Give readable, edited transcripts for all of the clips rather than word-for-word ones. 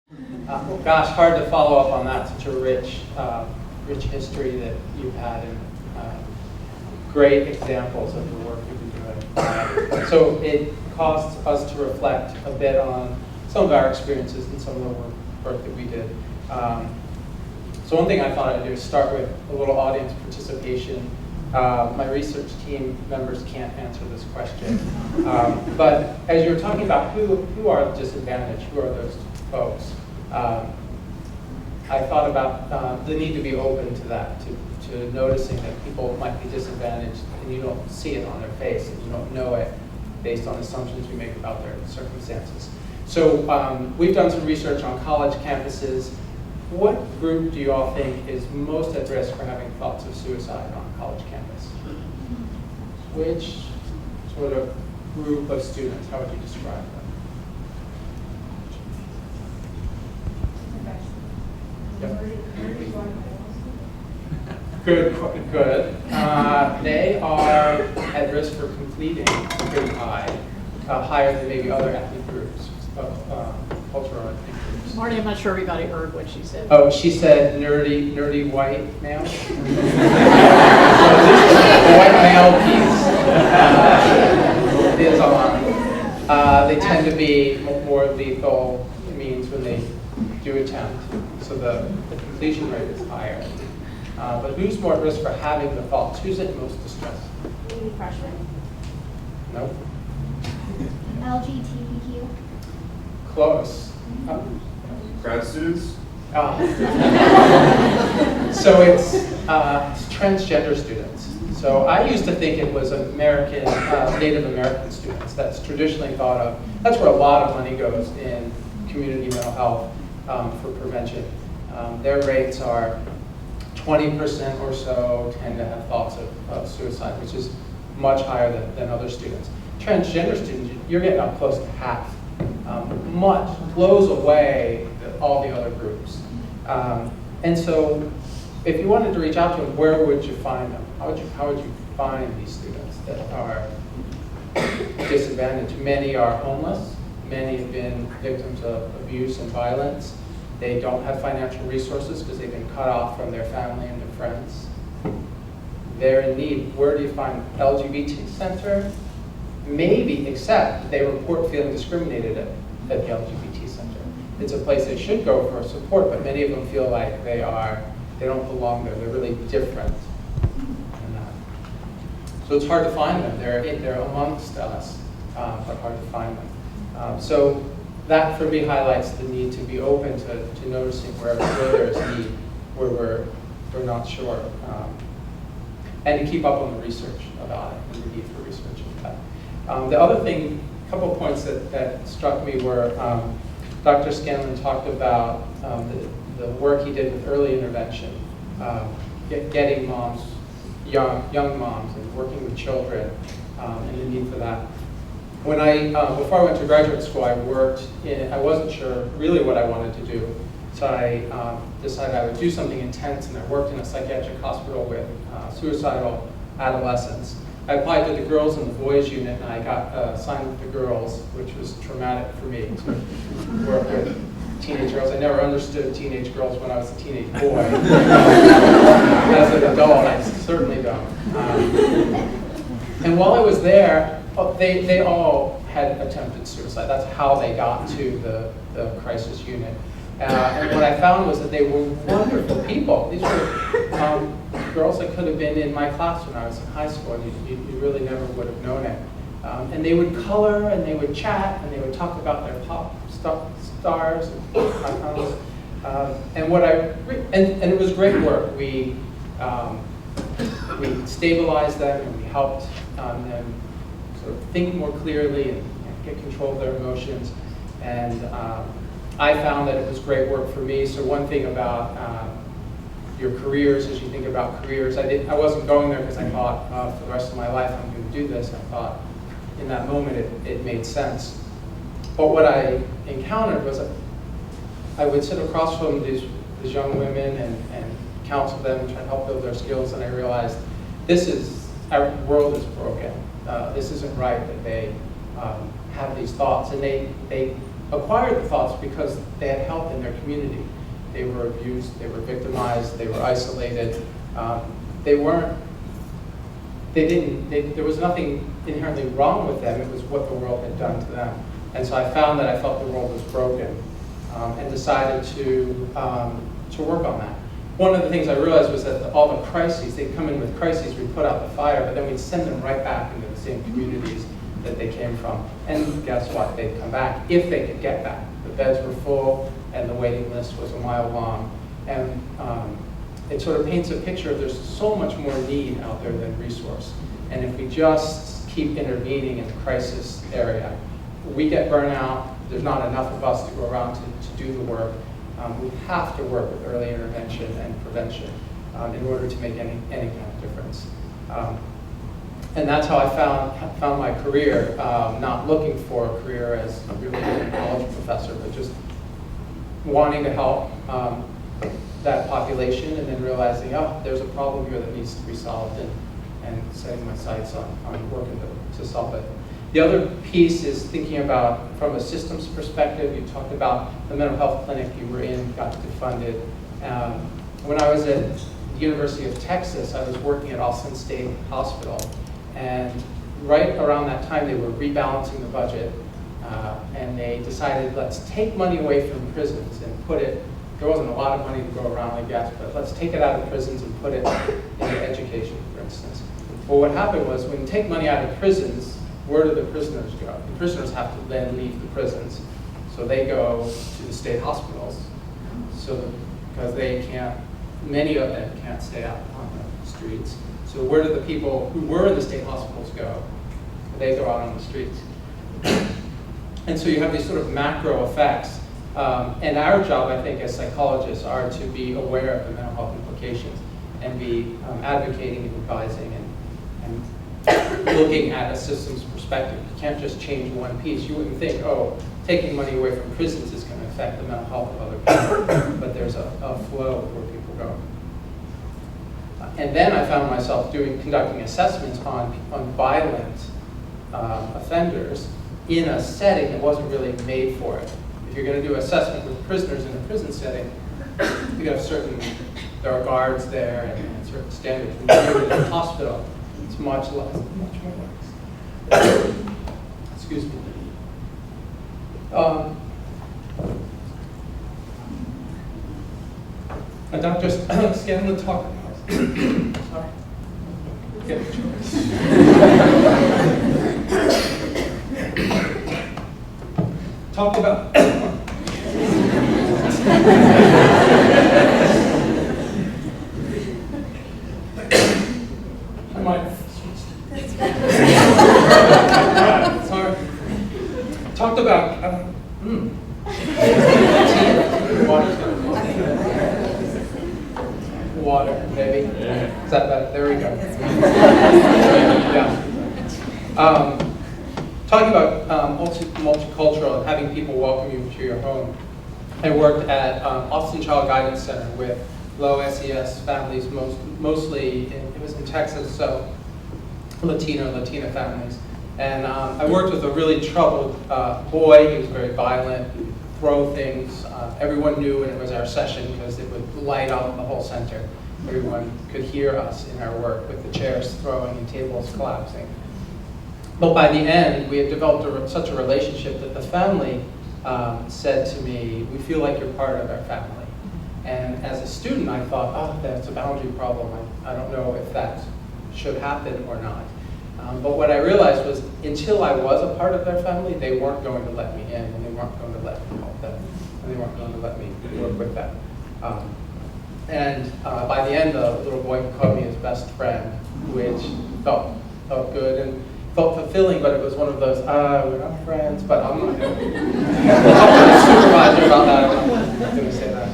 Well, gosh, hard to follow up on that. Such a rich history that you've had, and great examples of the work you've been doing. So it caused us to reflect a bit on some of our experiences and some of the work that we did. So one thing I thought I'd do is start with a little audience participation. My research team members can't answer this question. But as you were talking about who are disadvantaged, who are those folks, I thought about the need to be open to that, to noticing that people might be disadvantaged and you don't see it on their face and you don't know it based on assumptions we make about their circumstances. So we've done some research on college campuses. What group do you all think is most at risk for having thoughts of suicide on a college campus? Which sort of group of students, how would you describe them? Yep. Good. They are at risk for completing pretty high, higher than maybe other ethnic groups, cultural ethnic groups. Marty, I'm not sure everybody heard what she said. Oh, she said nerdy white male. So the white male piece is on. They tend to be more lethal means when they do attempt. So the completion rate is higher. But who's more at risk for having the thoughts? Who's at most distressed? Maybe freshmen. Nope. LGBTQ. Close. Grad students? So it's transgender students. So I used to think it was American, Native American students. That's traditionally thought of. That's where a lot of money goes in community mental health for prevention. Their rates are 20% or so tend to have thoughts of suicide, which is much higher than other students. Transgender students, you're getting up close to half. Much blows away all the other groups. And so if you wanted to reach out to them, where would you find them? How would you find these students that are disadvantaged? Many are homeless. Many have been victims of abuse and violence. They don't have financial resources because they've been cut off from their family and their friends. They're in need. Where do you find LGBT center? Maybe, except they report feeling discriminated at the LGBT center. It's a place they should go for support, but many of them feel like they don't belong there. They're really different. So it's hard to find them. They're amongst us, but hard to find them. So that for me highlights the need to be open to noticing where there's need, where we're not sure, and to keep up on the research about it and the need for research of that. The other thing, a couple of points that struck me were Dr. Scanlon talked about the work he did with early intervention, getting moms, young moms, and working with children, and the need for that. When before I went to graduate school, I wasn't sure really what I wanted to do. So I decided I would do something intense, and I worked in a psychiatric hospital with suicidal adolescents. I applied to the girls in the boys unit, and I got assigned with the girls, which was traumatic for me to work with teenage girls. I never understood teenage girls when I was a teenage boy. As an adult, I certainly don't. And while I was there, they all had attempted suicide. That's how they got to the crisis unit. And what I found was that they were wonderful people. These were girls that could have been in my class when I was in high school, and you really never would have known it. And they would color, and they would chat, and they would talk about their pop stars and icons. And it was great work. We stabilized them, and we helped them sort of think more clearly and get control of their emotions. And I found that it was great work for me. So one thing about your careers, as you think about careers, I wasn't going there because I thought for the rest of my life I'm going to do this. I thought in that moment it made sense. But what I encountered was I would sit across from these young women and counsel them and try to help build their skills, and I realized our world is broken. This isn't right that they have these thoughts, and they acquired the thoughts because they had help in their community. They were abused, they were victimized, they were isolated. There was nothing inherently wrong with them, it was what the world had done to them. And so I found that I felt the world was broken, and decided to work on that. One of the things I realized was that all the crises, they'd come in with crises, we'd put out the fire, but then we'd send them right back into the same communities that they came from. And guess what? They'd come back, if they could get back. The beds were full, and the waiting list was a mile long. And it sort of paints a picture of there's so much more need out there than resource. And if we just keep intervening in the crisis area, we get burnout, there's not enough of us to go around to do the work. We have to work with early intervention and prevention in order to make any kind of difference. And that's how I found my career, not looking for a career as a really good college professor, but just wanting to help that population, and then realizing, oh, there's a problem here that needs to be solved, and setting my sights on working to solve it. The other piece is thinking about, from a systems perspective, you talked about the mental health clinic you were in, got defunded. When I was at the University of Texas, I was working at Austin State Hospital, and right around that time they were rebalancing the budget, and they decided, let's take money away from prisons and put it, there wasn't a lot of money to go around, I guess, but let's take it out of prisons and put it into education, for instance. Well, what happened was, when you take money out of prisons, where do the prisoners go? The prisoners have to then leave the prisons. So they go to the state hospitals, because they can't, many of them can't stay out on the streets. So where do the people who were in the state hospitals go? They go out on the streets. And so you have these sort of macro effects. And our job, I think, as psychologists, are to be aware of the mental health implications and be advocating and advising and looking at a systems perspective. You can't just change one piece. You wouldn't think, oh, taking money away from prisons is going to affect the mental health of other people. But there's a flow of where people go. And then I found myself conducting assessments on violent offenders in a setting that wasn't really made for it. If you're going to do assessment with prisoners in a prison setting, you have there are guards there and certain standards. When you do it in a hospital, it's much less, much more lax. Excuse me. Dr. Scanlon talked about sorry. Get a choice. Talked about I might have switched. Sorry. Talked about water, maybe. Yeah. Is that better? There we go. Yeah. Talking about multicultural and having people welcome you to your home. I worked at Austin Child Guidance Center with low SES families, mostly, it was in Texas, so Latina families. And I worked with a really troubled boy. He was very violent, he'd throw things. Everyone knew when it was our session because it would light up the whole center. Everyone could hear us in our work with the chairs throwing and tables collapsing. But by the end, we had developed such a relationship that the family said to me, we feel like you're part of our family. And as a student, I thought, oh, that's a boundary problem. I don't know if that should happen or not. But what I realized was, until I was a part of their family, they weren't going to let me in, and they weren't going to let me help them, and they weren't going to let me work with them. By the end, the little boy called me his best friend, which felt good and felt fulfilling, but it was one of those, we're not friends, but I'm not going to talk to the supervisor about that. I'm not going to say that.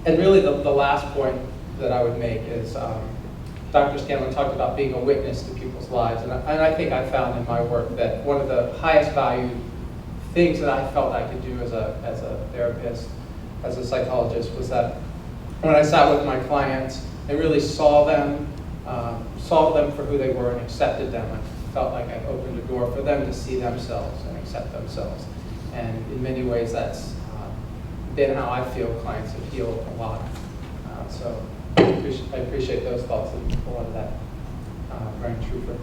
And really, the last point that I would make is, Dr. Scanlon talked about being a witness to people's lives, and I think I found in my work that one of the highest valued things that I felt I could do as a therapist, as a psychologist, was that when I sat with my clients, I really saw them for who they were and accepted them. I felt like I've opened a door for them to see themselves and accept themselves. And in many ways, that's been how I feel clients have healed a lot. So I appreciate those thoughts, and a lot of that rang true for me.